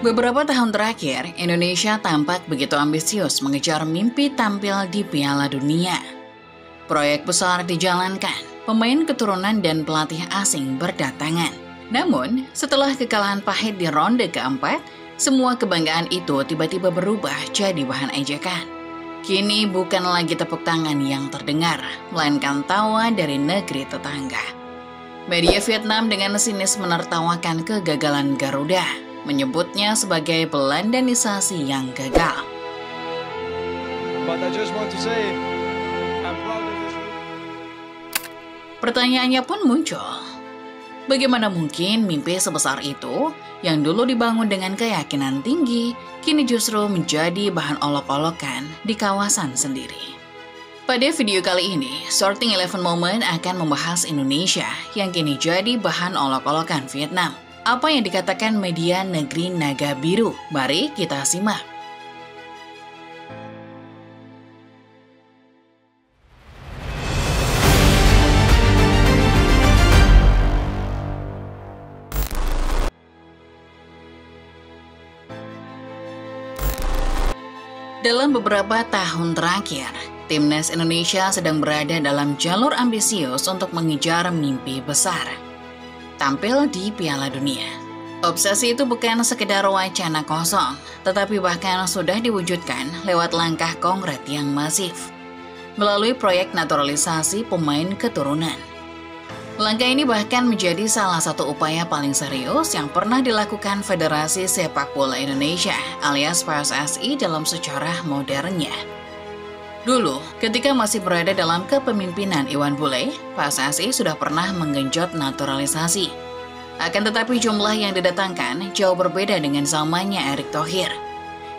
Beberapa tahun terakhir, Indonesia tampak begitu ambisius mengejar mimpi tampil di Piala Dunia. Proyek besar dijalankan, pemain keturunan dan pelatih asing berdatangan. Namun, setelah kekalahan pahit di ronde keempat, semua kebanggaan itu tiba-tiba berubah jadi bahan ejekan. Kini bukan lagi tepuk tangan yang terdengar, melainkan tawa dari negeri tetangga. Media Vietnam dengan sinis menertawakan kegagalan Garuda, menyebutnya sebagai Belandanisasi yang gagal. Pertanyaannya pun muncul. Bagaimana mungkin mimpi sebesar itu, yang dulu dibangun dengan keyakinan tinggi, kini justru menjadi bahan olok-olokan di kawasan sendiri? Pada video kali ini, Sorting 11 Moment akan membahas Indonesia yang kini jadi bahan olok-olokan Vietnam. Apa yang dikatakan media negeri naga biru? Mari kita simak. Dalam beberapa tahun terakhir, Timnas Indonesia sedang berada dalam jalur ambisius untuk mengejar mimpi besar. Tampil di Piala Dunia. Obsesi itu bukan sekedar wacana kosong, tetapi bahkan sudah diwujudkan lewat langkah konkret yang masif, melalui proyek naturalisasi pemain keturunan. Langkah ini bahkan menjadi salah satu upaya paling serius yang pernah dilakukan Federasi Sepak Bola Indonesia alias PSSI dalam sejarah modernnya. Dulu, ketika masih berada dalam kepemimpinan Iwan Bule, PSSI sudah pernah menggenjot naturalisasi. Akan tetapi jumlah yang didatangkan jauh berbeda dengan zamannya Erick Thohir.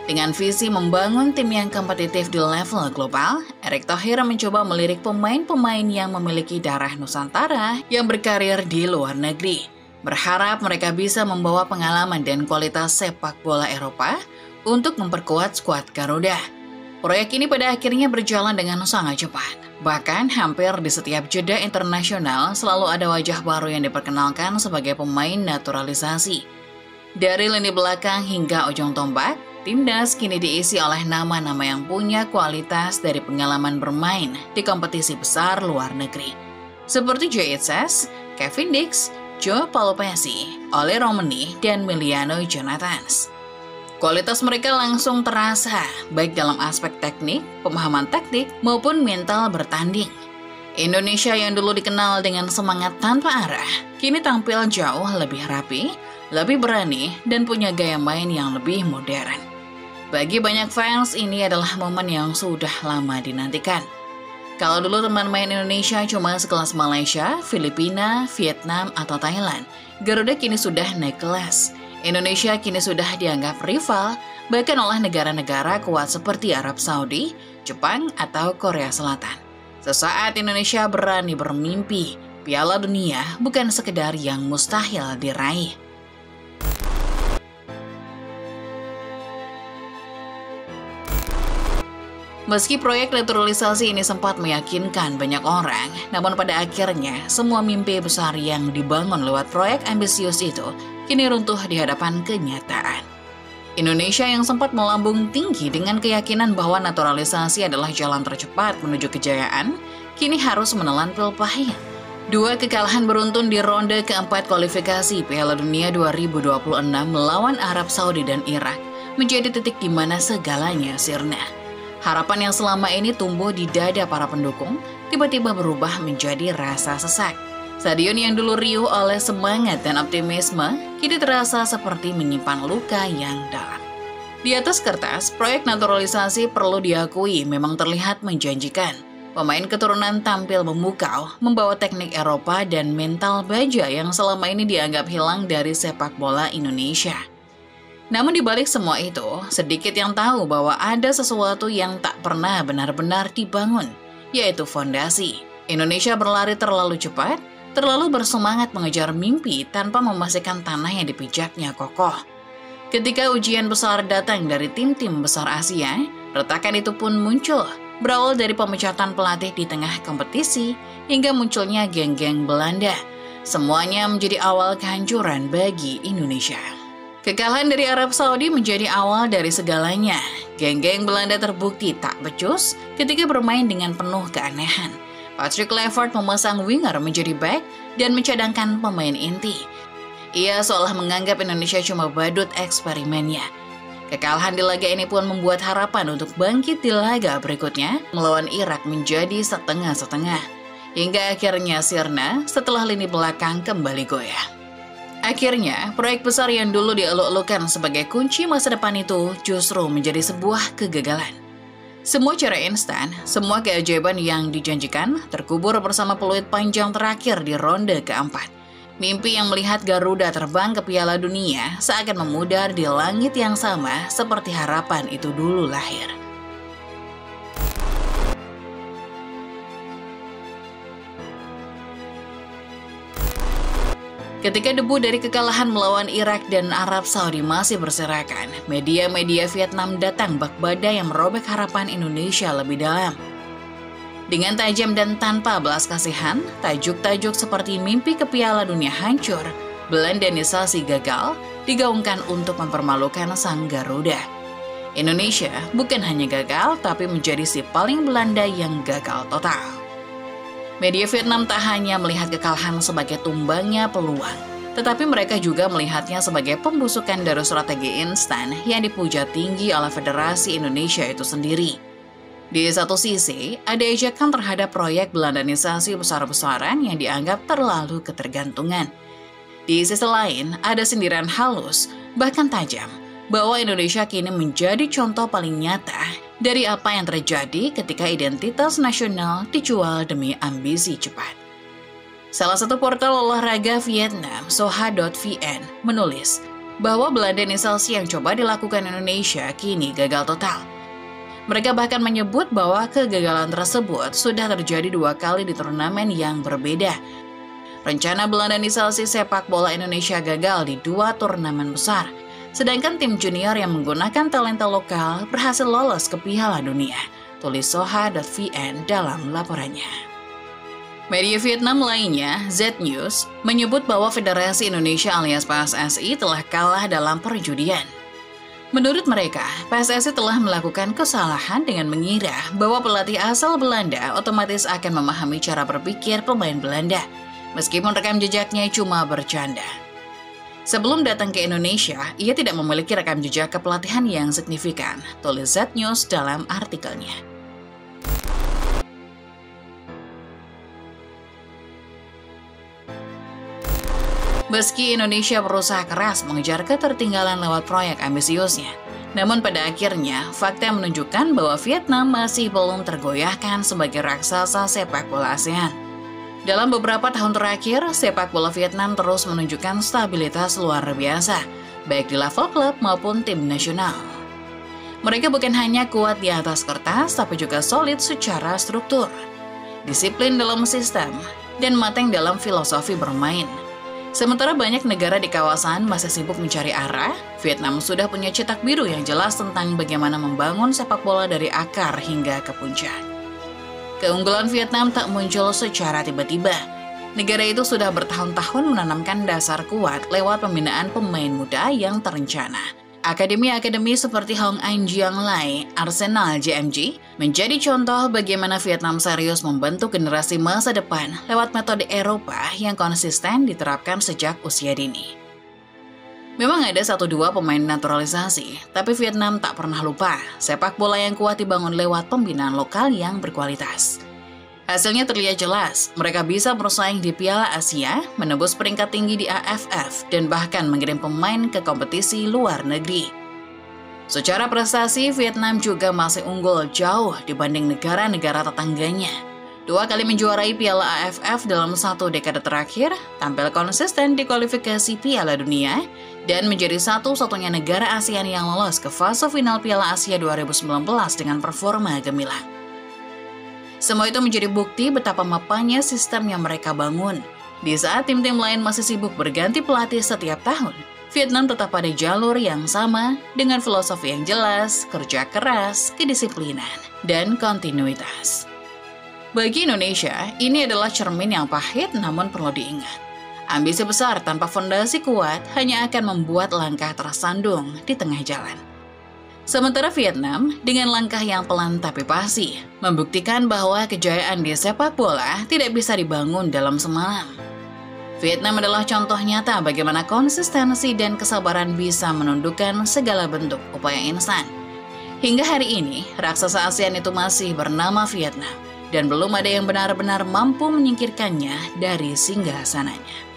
Dengan visi membangun tim yang kompetitif di level global, Erick Thohir mencoba melirik pemain-pemain yang memiliki darah Nusantara yang berkarir di luar negeri. Berharap mereka bisa membawa pengalaman dan kualitas sepak bola Eropa untuk memperkuat skuad Garuda. Proyek ini pada akhirnya berjalan dengan sangat cepat. Bahkan hampir di setiap jeda internasional selalu ada wajah baru yang diperkenalkan sebagai pemain naturalisasi. Dari lini belakang hingga ujung tombak, Timnas kini diisi oleh nama-nama yang punya kualitas dari pengalaman bermain di kompetisi besar luar negeri. Seperti Joe Itzes, Kevin Dix, Joe Paulo Pesci, Ole Romani, dan Miliano Jonathans. Kualitas mereka langsung terasa, baik dalam aspek teknik, pemahaman taktik, maupun mental bertanding. Indonesia yang dulu dikenal dengan semangat tanpa arah, kini tampil jauh lebih rapi, lebih berani, dan punya gaya main yang lebih modern. Bagi banyak fans, ini adalah momen yang sudah lama dinantikan. Kalau dulu teman main Indonesia cuma sekelas Malaysia, Filipina, Vietnam, atau Thailand, Garuda kini sudah naik kelas. Indonesia kini sudah dianggap rival, bahkan oleh negara-negara kuat seperti Arab Saudi, Jepang, atau Korea Selatan. Sesaat Indonesia berani bermimpi, Piala Dunia bukan sekedar yang mustahil diraih. Meski proyek naturalisasi ini sempat meyakinkan banyak orang, namun pada akhirnya semua mimpi besar yang dibangun lewat proyek ambisius itu kini runtuh di hadapan kenyataan. Indonesia yang sempat melambung tinggi dengan keyakinan bahwa naturalisasi adalah jalan tercepat menuju kejayaan, kini harus menelan pil pahit. Dua kekalahan beruntun di ronde keempat kualifikasi Piala Dunia 2026 melawan Arab Saudi dan Irak menjadi titik di mana segalanya sirna. Harapan yang selama ini tumbuh di dada para pendukung tiba-tiba berubah menjadi rasa sesak. Stadion yang dulu riuh oleh semangat dan optimisme kini terasa seperti menyimpan luka yang dalam. Di atas kertas, proyek naturalisasi perlu diakui memang terlihat menjanjikan. Pemain keturunan tampil memukau, membawa teknik Eropa dan mental baja yang selama ini dianggap hilang dari sepak bola Indonesia. Namun di balik semua itu, sedikit yang tahu bahwa ada sesuatu yang tak pernah benar-benar dibangun, yaitu fondasi. Indonesia berlari terlalu cepat, terlalu bersemangat mengejar mimpi tanpa memastikan tanah yang dipijaknya kokoh. Ketika ujian besar datang dari tim-tim besar Asia, retakan itu pun muncul, berawal dari pemecatan pelatih di tengah kompetisi hingga munculnya geng-geng Belanda. Semuanya menjadi awal kehancuran bagi Indonesia. Kekalahan dari Arab Saudi menjadi awal dari segalanya. Geng-geng Belanda terbukti tak becus ketika bermain dengan penuh keanehan. Patrick Kluivert memasang winger menjadi back dan mencadangkan pemain inti. Ia seolah menganggap Indonesia cuma badut eksperimennya. Kekalahan di laga ini pun membuat harapan untuk bangkit di laga berikutnya melawan Irak menjadi setengah-setengah. Hingga akhirnya sirna setelah lini belakang kembali goyah. Akhirnya, proyek besar yang dulu dieluk-elukan sebagai kunci masa depan itu justru menjadi sebuah kegagalan. Semua cara instan, semua keajaiban yang dijanjikan terkubur bersama peluit panjang terakhir di ronde keempat. Mimpi yang melihat Garuda terbang ke Piala Dunia seakan memudar di langit yang sama seperti harapan itu dulu lahir. Ketika debu dari kekalahan melawan Irak dan Arab Saudi masih berserakan, media-media Vietnam datang bak badai yang merobek harapan Indonesia lebih dalam. Dengan tajam dan tanpa belas kasihan, tajuk-tajuk seperti mimpi ke Piala Dunia hancur, Belandanisasi gagal, digaungkan untuk mempermalukan sang Garuda. Indonesia bukan hanya gagal, tapi menjadi si paling Belanda yang gagal total. Media Vietnam tak hanya melihat kekalahan sebagai tumbangnya peluang, tetapi mereka juga melihatnya sebagai pembusukan dari strategi instan yang dipuja tinggi oleh Federasi Indonesia itu sendiri. Di satu sisi, ada ejekan terhadap proyek Belandanisasi besar-besaran yang dianggap terlalu ketergantungan. Di sisi lain, ada sindiran halus, bahkan tajam, bahwa Indonesia kini menjadi contoh paling nyata dari apa yang terjadi ketika identitas nasional dijual demi ambisi cepat. Salah satu portal olahraga Vietnam, Soha.vn, menulis bahwa Belandanisasi yang coba dilakukan Indonesia kini gagal total. Mereka bahkan menyebut bahwa kegagalan tersebut sudah terjadi 2 kali di turnamen yang berbeda. Rencana Belandanisasi sepak bola Indonesia gagal di 2 turnamen besar, sedangkan tim junior yang menggunakan talenta lokal berhasil lolos ke Piala Dunia, tulis Soha.vn dalam laporannya. Media Vietnam lainnya, Z News, menyebut bahwa Federasi Indonesia alias PSSI telah kalah dalam perjudian. Menurut mereka, PSSI telah melakukan kesalahan dengan mengira bahwa pelatih asal Belanda otomatis akan memahami cara berpikir pemain Belanda, meskipun rekam jejaknya cuma bercanda. Sebelum datang ke Indonesia, ia tidak memiliki rekam jejak kepelatihan yang signifikan, tulis Z News dalam artikelnya. Meski Indonesia berusaha keras mengejar ketertinggalan lewat proyek ambisiusnya, namun pada akhirnya fakta menunjukkan bahwa Vietnam masih belum tergoyahkan sebagai raksasa sepak bola ASEAN. Dalam beberapa tahun terakhir, sepak bola Vietnam terus menunjukkan stabilitas luar biasa, baik di level klub maupun tim nasional. Mereka bukan hanya kuat di atas kertas, tapi juga solid secara struktur, disiplin dalam sistem, dan matang dalam filosofi bermain. Sementara banyak negara di kawasan masih sibuk mencari arah, Vietnam sudah punya cetak biru yang jelas tentang bagaimana membangun sepak bola dari akar hingga ke puncak. Keunggulan Vietnam tak muncul secara tiba-tiba. Negara itu sudah bertahun-tahun menanamkan dasar kuat lewat pembinaan pemain muda yang terencana. Akademi-akademi seperti Hong An Giang Lai, Arsenal JMG, menjadi contoh bagaimana Vietnam serius membentuk generasi masa depan lewat metode Eropa yang konsisten diterapkan sejak usia dini. Memang ada 1-2 pemain naturalisasi, tapi Vietnam tak pernah lupa sepak bola yang kuat dibangun lewat pembinaan lokal yang berkualitas. Hasilnya terlihat jelas, mereka bisa bersaing di Piala Asia, menembus peringkat tinggi di AFF, dan bahkan mengirim pemain ke kompetisi luar negeri. Secara prestasi, Vietnam juga masih unggul jauh dibanding negara-negara tetangganya. 2 kali menjuarai Piala AFF dalam 1 dekade terakhir, tampil konsisten di kualifikasi Piala Dunia, dan menjadi satu-satunya negara ASEAN yang lolos ke fase final Piala Asia 2019 dengan performa gemilang. Semua itu menjadi bukti betapa mapannya sistem yang mereka bangun. Di saat tim-tim lain masih sibuk berganti pelatih setiap tahun, Vietnam tetap pada jalur yang sama dengan filosofi yang jelas, kerja keras, kedisiplinan, dan kontinuitas. Bagi Indonesia, ini adalah cermin yang pahit namun perlu diingat. Ambisi besar tanpa fondasi kuat hanya akan membuat langkah tersandung di tengah jalan. Sementara Vietnam, dengan langkah yang pelan tapi pasti, membuktikan bahwa kejayaan di sepak bola tidak bisa dibangun dalam semalam. Vietnam adalah contoh nyata bagaimana konsistensi dan kesabaran bisa menundukkan segala bentuk upaya instan. Hingga hari ini, raksasa ASEAN itu masih bernama Vietnam, dan belum ada yang benar-benar mampu menyingkirkannya dari singgasananya.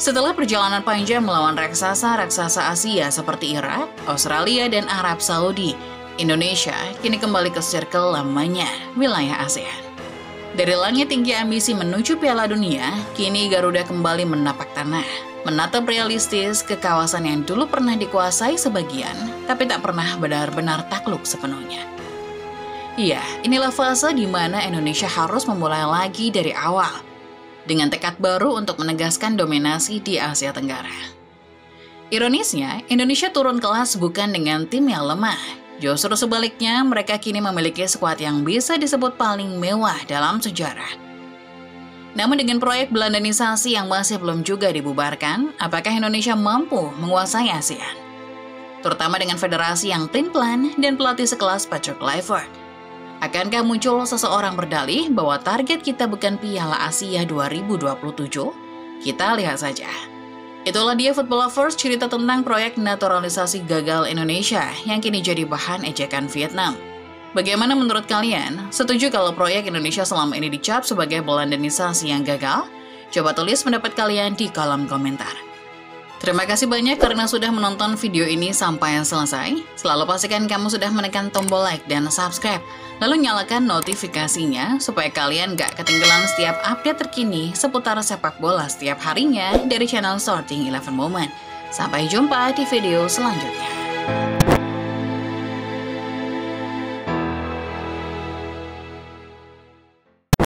Setelah perjalanan panjang melawan raksasa-raksasa Asia seperti Irak, Australia, dan Arab Saudi, Indonesia kini kembali ke circle lamanya, wilayah ASEAN. Dari langit tinggi ambisi menuju Piala Dunia, kini Garuda kembali menapak tanah, menatap realistis ke kawasan yang dulu pernah dikuasai sebagian, tapi tak pernah benar-benar takluk sepenuhnya. Iya, inilah fase di mana Indonesia harus memulai lagi dari awal, dengan tekad baru untuk menegaskan dominasi di Asia Tenggara. Ironisnya, Indonesia turun kelas bukan dengan tim yang lemah. Justru sebaliknya, mereka kini memiliki skuad yang bisa disebut paling mewah dalam sejarah. Namun dengan proyek Belandanisasi yang masih belum juga dibubarkan, apakah Indonesia mampu menguasai ASEAN? Terutama dengan federasi yang plan dan pelatih sekelas Patrick Kluivert. Akankah muncul seseorang berdalih bahwa target kita bukan Piala Asia 2027? Kita lihat saja. Itulah dia Football Lovers, cerita tentang proyek naturalisasi gagal Indonesia yang kini jadi bahan ejekan Vietnam. Bagaimana menurut kalian? Setuju kalau proyek Indonesia selama ini dicap sebagai Belandanisasi yang gagal? Coba tulis pendapat kalian di kolom komentar. Terima kasih banyak karena sudah menonton video ini sampai selesai. Selalu pastikan kamu sudah menekan tombol like dan subscribe. Lalu nyalakan notifikasinya supaya kalian gak ketinggalan setiap update terkini seputar sepak bola setiap harinya dari channel Sorting 11 Moment. Sampai jumpa di video selanjutnya.